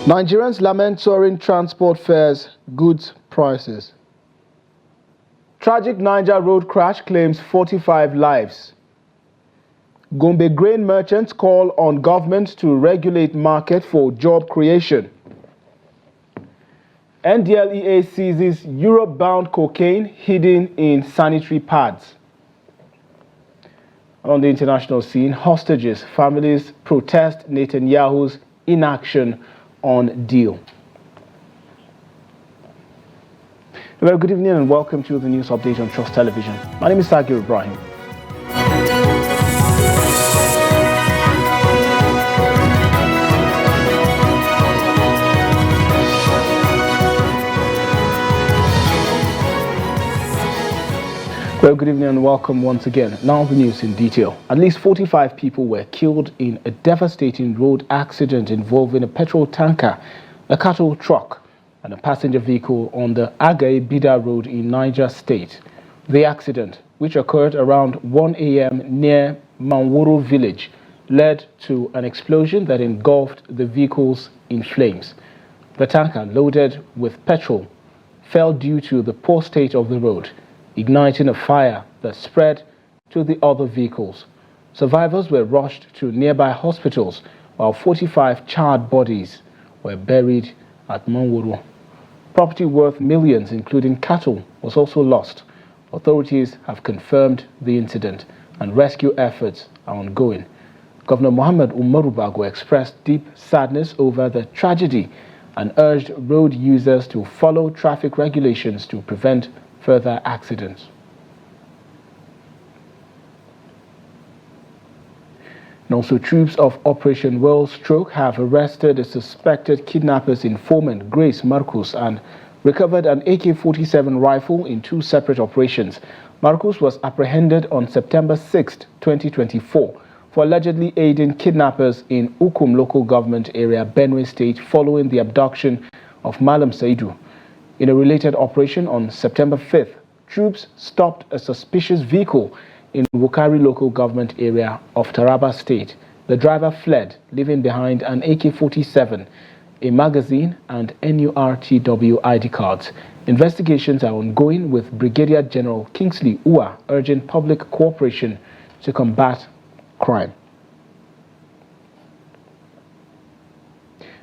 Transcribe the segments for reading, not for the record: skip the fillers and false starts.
Nigerians lament soaring transport fares, goods prices. Tragic Niger road crash claims 45 lives. Gombe grain merchants call on government to regulate market for job creation. NDLEA seizes Europe-bound cocaine hidden in sanitary pads. On the international scene, hostages' families protest Netanyahu's inaction on deal. A very good evening and welcome to the news update on Trust Television. My name is Sagir Ibrahim. Well, good evening and welcome once again. Now the news in detail. At least 45 people were killed in a devastating road accident involving a petrol tanker, a cattle truck, and a passenger vehicle on the Agai-Bida Road in Niger State. The accident, which occurred around 1 a.m. near Manworo village, led to an explosion that engulfed the vehicles in flames. The tanker, loaded with petrol, fell due to the poor state of the road, igniting a fire that spread to the other vehicles. Survivors were rushed to nearby hospitals, while 45 charred bodies were buried at Manworo. Property worth millions, including cattle, was also lost. Authorities have confirmed the incident, and rescue efforts are ongoing. Governor Mohammed Umaru Bago expressed deep sadness over the tragedy and urged road users to follow traffic regulations to prevent further accidents. And also, troops of Operation World Stroke have arrested a suspected kidnapper's informant, Grace Marcus, and recovered an AK-47 rifle in two separate operations. Marcus was apprehended on September 6, 2024, for allegedly aiding kidnappers in Ukum local government area, Benue State, following the abduction of Malam Saidu. In a related operation on September 5th, troops stopped a suspicious vehicle in Wukari local government area of Taraba State. The driver fled, leaving behind an AK-47, a magazine, and NURTW ID cards. Investigations are ongoing, with Brigadier General Kingsley Ua urging public cooperation to combat crime.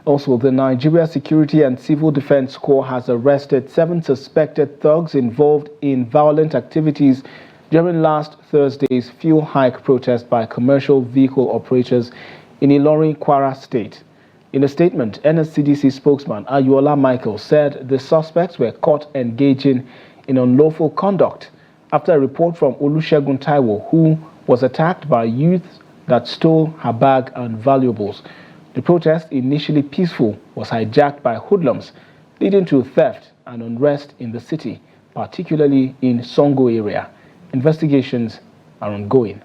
Also, the Nigeria Security and Civil Defense Corps has arrested 7 suspected thugs involved in violent activities during last Thursday's fuel hike protest by commercial vehicle operators in Ilorin, Kwara State. In a statement, NSCDC spokesman Ayuola Michael said the suspects were caught engaging in unlawful conduct after a report from Olusegun Taiwo, who was attacked by youths that stole her bag and valuables. The protest, initially peaceful, was hijacked by hoodlums, leading to theft and unrest in the city, particularly in Songo area. Investigations are ongoing.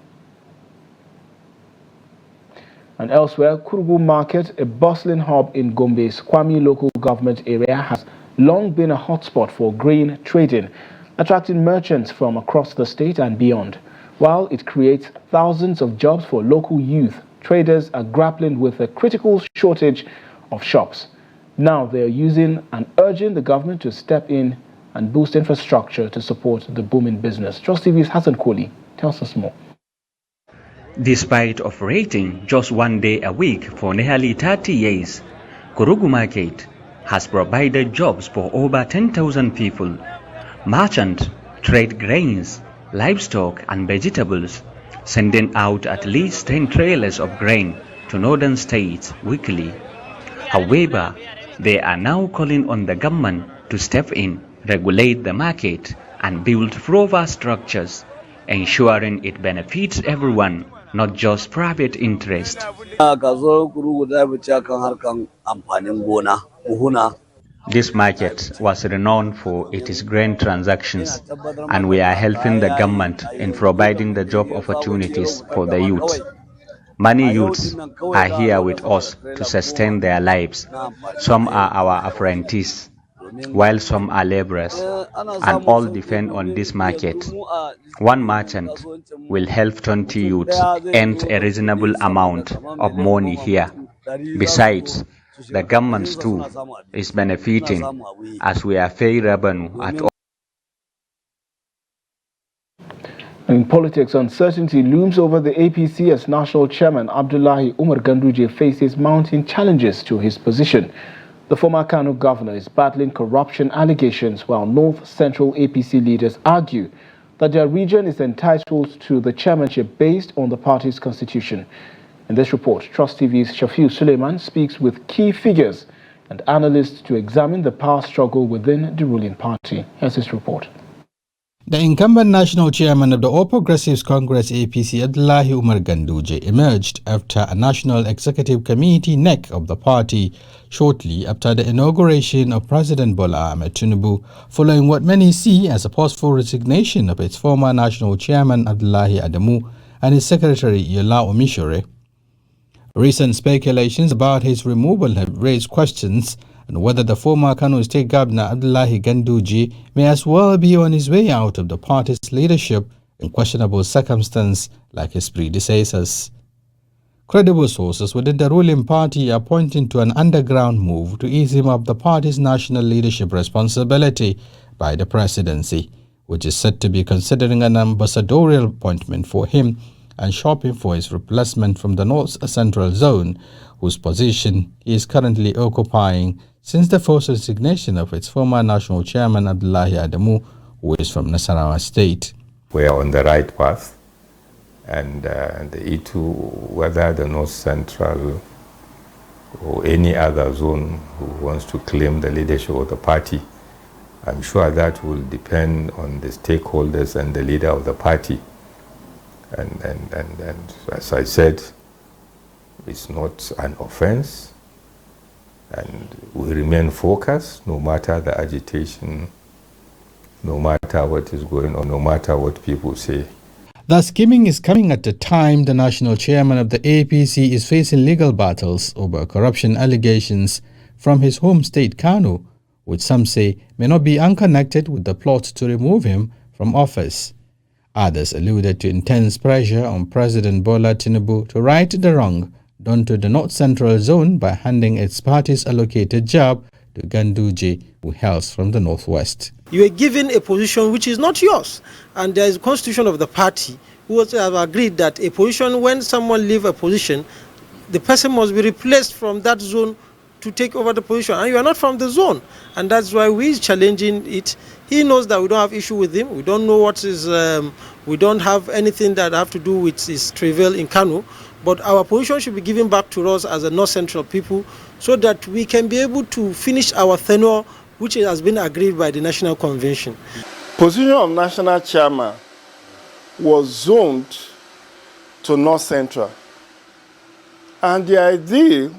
And elsewhere, Kurugu Market, a bustling hub in Gombe's Kwami local government area, has long been a hotspot for grain trading, attracting merchants from across the state and beyond. While it creates thousands of jobs for local youth, traders are grappling with a critical shortage of shops. Now they are using and urging the government to step in and boost infrastructure to support the booming business. Trust TV's Hassan Koli tells us more. Despite operating just 1 day a week for nearly 30 years, Kurugu Market has provided jobs for over 10,000 people. Merchants trade grains, livestock and vegetables, sending out at least 10 trailers of grain to northern states weekly. However, they are now calling on the government to step in, regulate the market, and build proper structures, ensuring it benefits everyone, not just private interest. This market was renowned for its grain transactions, and we are helping the government in providing the job opportunities for the youth. Many youths are here with us to sustain their lives. Some are our apprentices, while some are laborers, and all depend on this market. One merchant will help 20 youths earn a reasonable amount of money here. Besides, The government too is benefiting as we are paying revenue at all. In politics, uncertainty looms over the APC as National Chairman Abdullahi Umar Ganduje faces mounting challenges to his position. The former Kano governor is battling corruption allegations while North Central APC leaders argue that their region is entitled to the chairmanship based on the party's constitution. In this report, Trust TV's Shafiu Suleiman speaks with key figures and analysts to examine the power struggle within the ruling party. Here's his report. The incumbent national chairman of the All Progressives Congress APC, Abdullahi Umar Ganduje, emerged after a national executive committee neck of the party shortly after the inauguration of President Bola Ahmed Tinubu, following what many see as a forceful resignation of its former national chairman Abdullahi Adamu and his secretary Yola Omishore. Recent speculations about his removal have raised questions on whether the former Kano State Governor Abdullahi Ganduje may as well be on his way out of the party's leadership in questionable circumstances like his predecessors. Credible sources within the ruling party are pointing to an underground move to ease him of the party's national leadership responsibility by the presidency, which is said to be considering an ambassadorial appointment for him and shopping for his replacement from the North Central Zone, whose position he is currently occupying since the forced resignation of its former national chairman Abdullahi Adamu, who is from Nasarawa State. We are on the right path, and the E2, whether the North Central or any other zone who wants to claim the leadership of the party, I'm sure that will depend on the stakeholders and the leader of the party. And as I said, it's not an offense, and we remain focused no matter the agitation, no matter what is going on, no matter what people say. The scheming is coming at a time the national chairman of the APC is facing legal battles over corruption allegations from his home state Kano, which some say may not be unconnected with the plot to remove him from office. Others alluded to intense pressure on President Bola Tinubu to right the wrong done to the North Central Zone by handing its party's allocated job to Ganduje, who hails from the Northwest. You are given a position which is not yours, and there is a constitution of the party who have agreed that a position, when someone leaves a position, the person must be replaced from that zone to take over the position, and you are not from the zone, and that's why we are challenging it. He knows that we don't have issue with him. We don't know what is, we don't have anything that have to do with his travail in Kano, but our position should be given back to us as a North Central people so that we can be able to finish our tenure, which has been agreed by the National Convention. Position of National Chairman was zoned to North Central, and the idea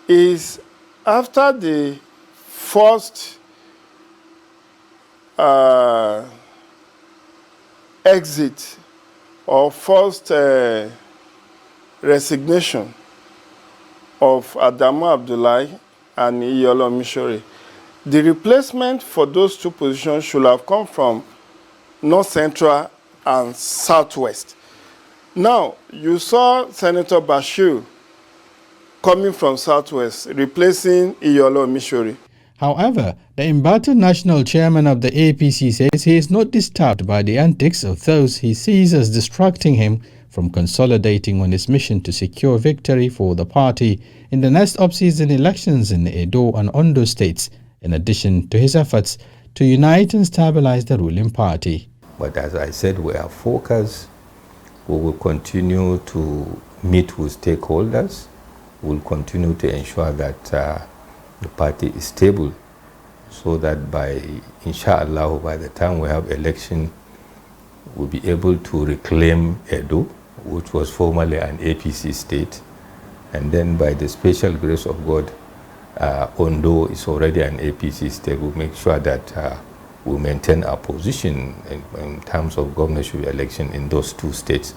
is after the first exit or first resignation of Adamu Abdullahi and Iyolo Mishore, the replacement for those two positions should have come from North Central and Southwest. Now, you saw Senator Bashir coming from Southwest, replacing Iyolo Mishore. However, the embattled national chairman of the APC says he is not disturbed by the antics of those he sees as distracting him from consolidating on his mission to secure victory for the party in the next off-season elections in Edo and Ondo states, in addition to his efforts to unite and stabilize the ruling party. But as I said, we are focused. We will continue to meet with stakeholders. We will continue to ensure that the party is stable, so that by, inshallah, by the time we have election, we'll be able to reclaim Edo, which was formerly an APC state. And then by the special grace of God, Ondo is already an APC state. We'll make sure that we maintain our position in terms of governorship election in those two states.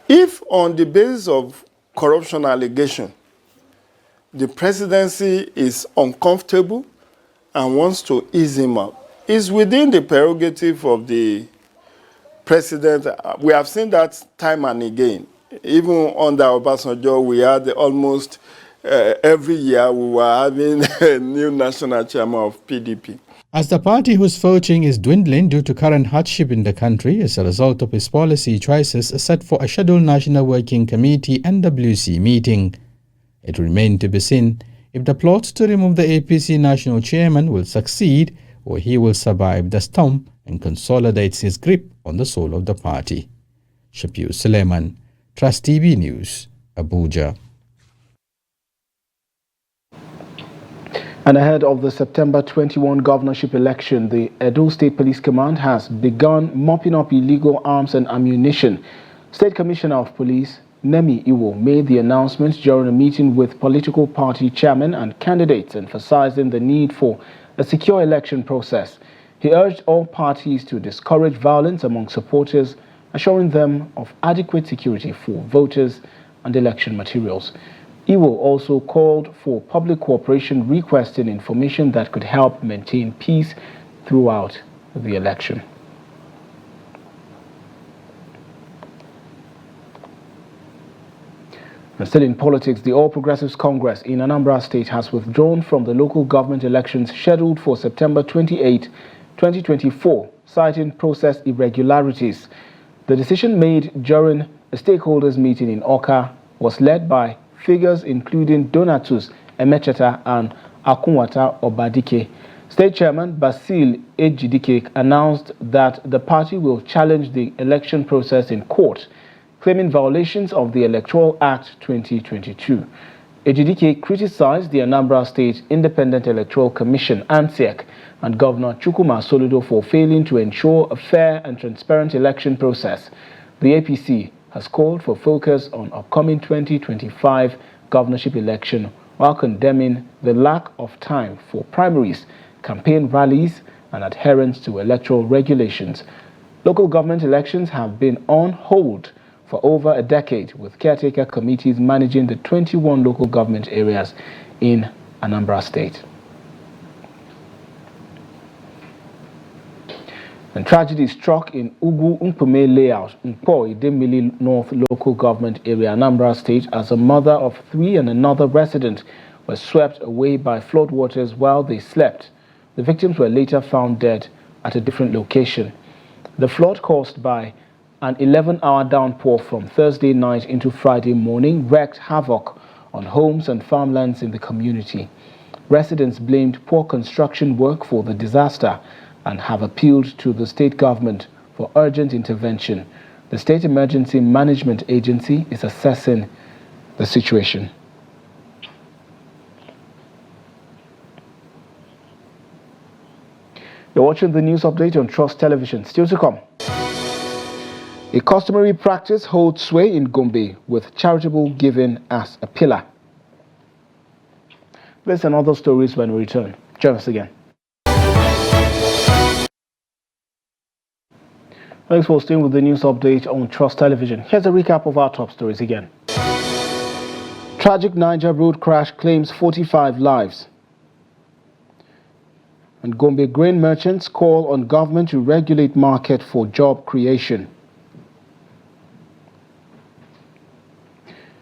If on the basis of corruption allegation, the presidency is uncomfortable and wants to ease him up, it's within the prerogative of the president. We have seen that time and again. Even under Obasanjo, we had almost every year we were having a new national chairman of PDP. As the party whose voting is dwindling due to current hardship in the country as a result of its policy choices is set for a scheduled National Working Committee NWC meeting. It remains to be seen if the plots to remove the APC national chairman will succeed or he will survive the storm and consolidates his grip on the soul of the party. Shafiu Suleiman, Trust TV News, Abuja. And ahead of the September 21 governorship election, the Edo State Police Command has begun mopping up illegal arms and ammunition. State Commissioner of Police Nemi Iwo made the announcement during a meeting with political party chairmen and candidates, emphasizing the need for a secure election process. He urged all parties to discourage violence among supporters, assuring them of adequate security for voters and election materials. Iwo also called for public cooperation, requesting information that could help maintain peace throughout the election. And still in politics, the All Progressives Congress in Anambra State has withdrawn from the local government elections scheduled for September 28, 2024, citing process irregularities. The decision made during a stakeholders meeting in Oka was led by figures including Donatus Emecheta and Akunwata Obadike. State Chairman Basil Ejidike announced that the party will challenge the election process in court, claiming violations of the Electoral Act 2022. Ejidike criticized the Anambra State Independent Electoral Commission, ANSEC, and Governor Chukwuma Soludo for failing to ensure a fair and transparent election process. The APC has called for focus on upcoming 2025 governorship election while condemning the lack of time for primaries, campaign rallies, and adherence to electoral regulations. Local government elections have been on hold for over a decade, with caretaker committees managing the 21 local government areas in Anambra State. And tragedy struck in Ugu Mpume layout, Nkpo Idemili North local government area, Anambra State, as a mother of 3 and another resident were swept away by floodwaters while they slept. The victims were later found dead at a different location. The flood caused by an 11-hour downpour from Thursday night into Friday morning wreaked havoc on homes and farmlands in the community. Residents blamed poor construction work for the disaster and have appealed to the state government for urgent intervention. The State Emergency Management Agency is assessing the situation. You're watching the news update on Trust Television. Still to come. A customary practice holds sway in Gombe with charitable giving as a pillar. This and other stories when we return. Join us again. Thanks for staying with the news update on Trust Television. Here's a recap of our top stories again. Tragic Niger road crash claims 45 lives. And Gombe grain merchants call on government to regulate market for job creation.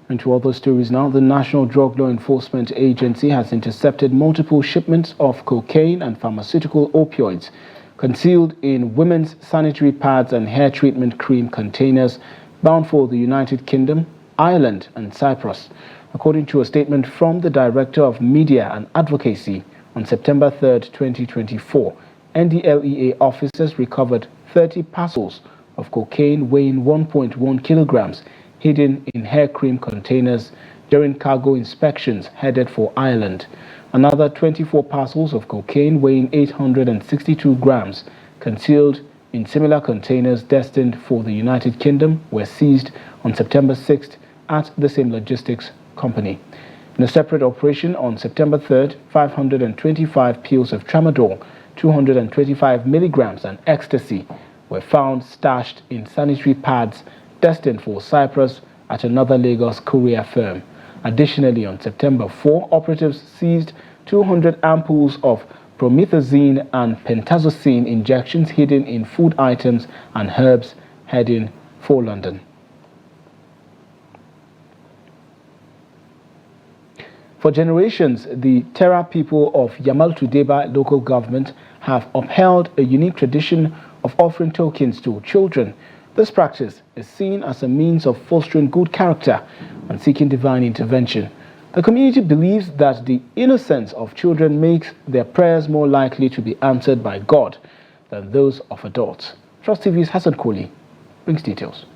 And to other stories now, the National Drug Law Enforcement Agency has intercepted multiple shipments of cocaine and pharmaceutical opioids concealed in women's sanitary pads and hair treatment cream containers bound for the United Kingdom, Ireland and Cyprus. According to a statement from the Director of Media and Advocacy, on September 3, 2024, NDLEA officers recovered 30 parcels of cocaine weighing 1.1 kilograms hidden in hair cream containers during cargo inspections headed for Ireland. Another 24 parcels of cocaine weighing 862 grams concealed in similar containers destined for the United Kingdom were seized on September 6th at the same logistics company. In a separate operation on September 3rd, 525 pills of tramadol, 225 milligrams and ecstasy were found stashed in sanitary pads destined for Cyprus at another Lagos courier firm. Additionally, on September 4, operatives seized 200 ampoules of promethazine and pentazocine injections hidden in food items and herbs heading for London. For generations, the Terra people of Yamal Tudeba local government have upheld a unique tradition of offering tokens to children. This practice is seen as a means of fostering good character and seeking divine intervention. The community believes that the innocence of children makes their prayers more likely to be answered by God than those of adults. Trust TV's Hassan Koli brings details.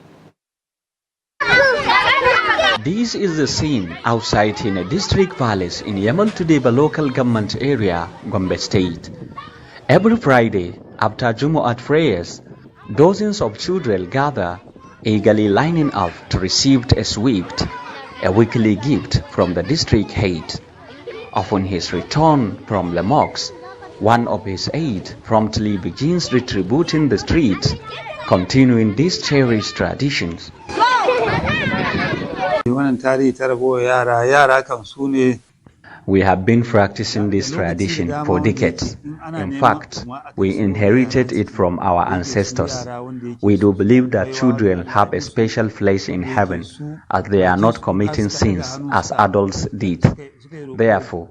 This is the scene outside in a district palace in Yamal Tudeba local government area, Gombe State. Every Friday, after Jumu'at prayers, dozens of children gather, eagerly lining up to receive a sweet, a weekly gift from the district head. Upon his return from the mosque, one of his aides promptly begins retributing the streets, continuing these cherished traditions. We have been practicing this tradition for decades. In fact, we inherited it from our ancestors. We do believe that children have a special place in heaven, as they are not committing sins as adults did. Therefore,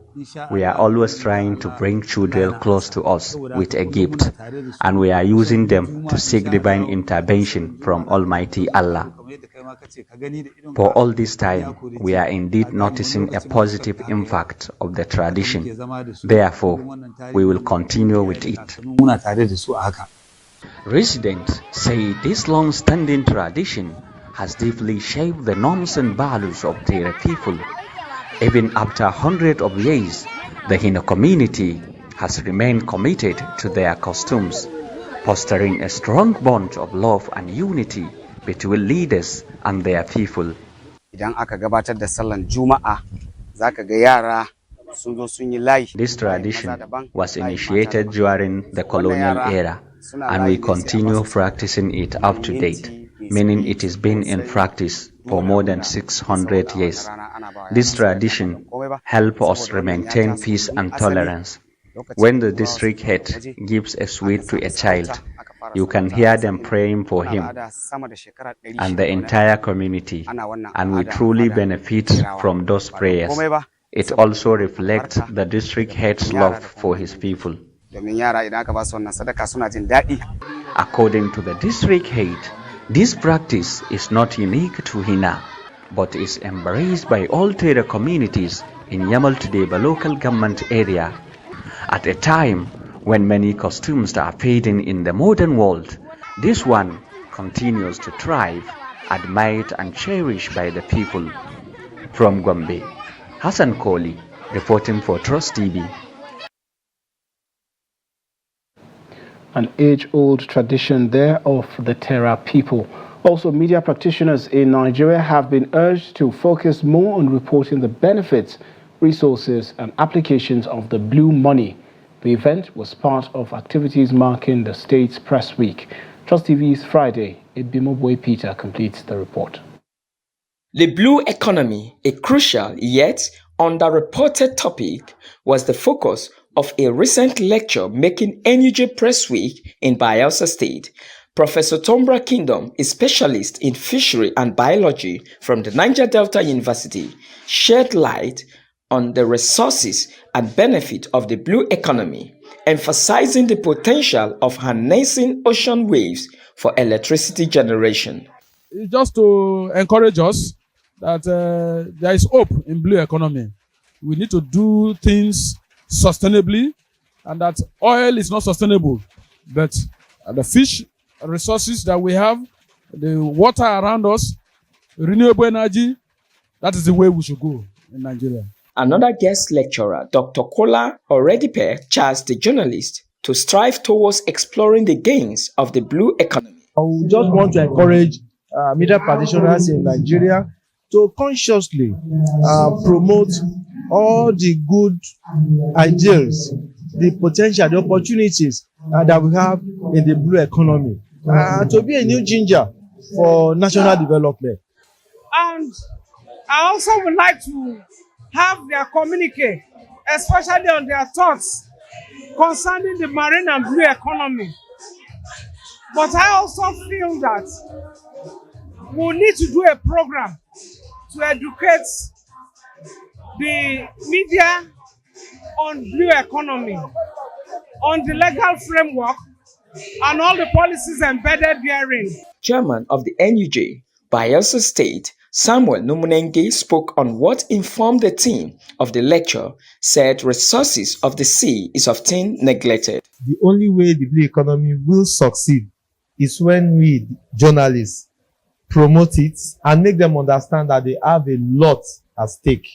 we are always trying to bring children close to us with a gift, and we are using them to seek divine intervention from Almighty Allah. For all this time, we are indeed noticing a positive impact of the tradition. Therefore, we will continue with it. Residents say this long-standing tradition has deeply shaped the norms and values of their people. Even after hundreds of years, the Hino community has remained committed to their customs, fostering a strong bond of love and unity between leaders and their people. This tradition was initiated during the colonial era, and we continue practicing it up to date, meaning it has been in practice for more than 600 years. This tradition helps us maintain peace and tolerance. When the district head gives a sweet to a child, you can hear them praying for him and the entire community, and we truly benefit from those prayers. It also reflects the district head's love for his people. According to the district head, this practice is not unique to Hina, but is embraced by all Tera communities in Yamal Tudeba local government area. At a time when many customs are fading in the modern world, this one continues to thrive, admired and cherished by the people. From Gombe, Hassan Koli, reporting for Trust TV. An age-old tradition there of the Terra people. Also, media practitioners in Nigeria have been urged to focus more on reporting the benefits, resources and applications of the blue money. The event was part of activities marking the state's Press Week. Trust TV's Friday, Ibimoboy Peter completes the report. The blue economy, a crucial yet underreported topic, was the focus of a recent lecture making NUJ Press Week in Bayelsa State. Professor Tombra Kingdom, a specialist in fishery and biology from the Niger Delta University, shed light on the resources and benefit of the blue economy, emphasizing the potential of harnessing ocean waves for electricity generation. Just to encourage us that there is hope in blue economy. We need to do things sustainably, and that oil is not sustainable, but the fish resources that we have, the water around us, renewable energy, that is the way we should go in Nigeria. Another guest lecturer, Dr. Kola Oredipe, charged the journalist to strive towards exploring the gains of the blue economy. I would just want to encourage media practitioners in Nigeria to consciously promote all the good ideals, the potential, the opportunities that we have in the blue economy, to be a new ginger for national development. And I also would like to have their communique, especially on their thoughts concerning the marine and blue economy. But I also feel that we need to do a program to educate the media on blue economy, on the legal framework, and all the policies embedded therein. Chairman of the NUJ, Bayelsa State, Samuel Numunenge, spoke on what informed the theme of the lecture, said resources of the sea is often neglected. The only way the blue economy will succeed is when we, journalists, promote it and make them understand that they have a lot at stake.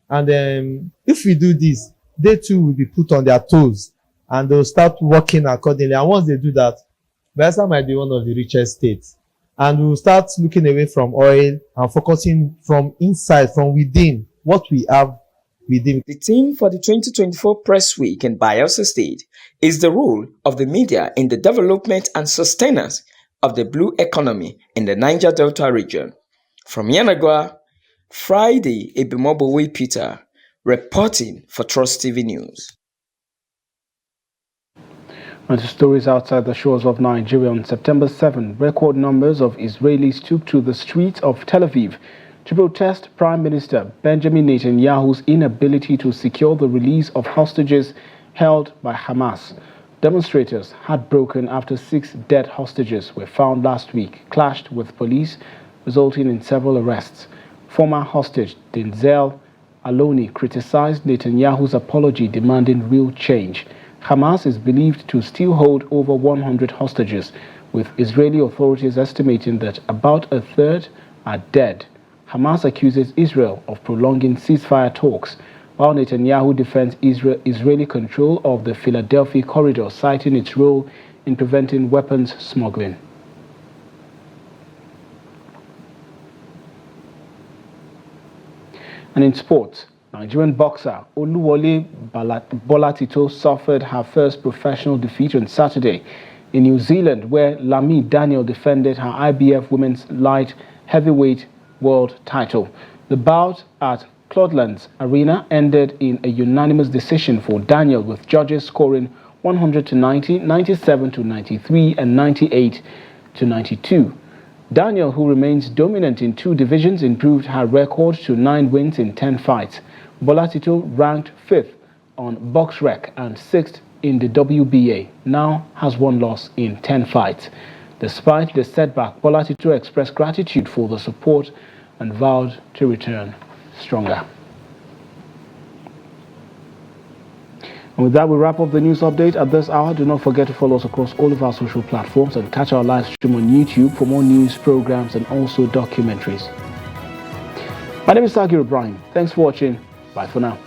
And if we do this, they too will be put on their toes and they'll start working accordingly. And once they do that, Bayelsa might be one of the richest states. And we'll start looking away from oil and focusing from inside, from within, what we have within. The theme for the 2024 Press Week in Bayelsa State is the role of the media in the development and sustenance of the blue economy in the Niger Delta region. From Yanagwa, Friday, Ebimobowe Peter, reporting for Trust TV News. And to stories outside the shores of Nigeria, on September 7, record numbers of Israelis took to the streets of Tel Aviv to protest Prime Minister Benjamin Netanyahu's inability to secure the release of hostages held by Hamas. Demonstrators, heartbroken after 6 dead hostages were found last week, clashed with police, resulting in several arrests. Former hostage Denzel Aloni criticized Netanyahu's apology, demanding real change. Hamas is believed to still hold over 100 hostages, with Israeli authorities estimating that about a third are dead. Hamas accuses Israel of prolonging ceasefire talks, while Netanyahu defends Israeli control of the Philadelphia corridor, citing its role in preventing weapons smuggling. And in sports, Nigerian boxer Oluwole Bolatito suffered her first professional defeat on Saturday in New Zealand, where Lami Daniel defended her IBF Women's Light Heavyweight World title. The bout at Cloudlands Arena ended in a unanimous decision for Daniel, with judges scoring 100-90, 97-93, and 98-92. Daniel, who remains dominant in 2 divisions, improved her record to 9 wins in 10 fights. Bolatito, ranked 5th on BoxRec and 6th in the WBA, now has 1 loss in 10 fights. Despite the setback, Bolatito expressed gratitude for the support and vowed to return stronger. And with that, we wrap up the news update at this hour. Do not forget to follow us across all of our social platforms and catch our live stream on YouTube for more news, programs, and also documentaries. My name is Sagir Ibrahim. Thanks for watching. Bye for now.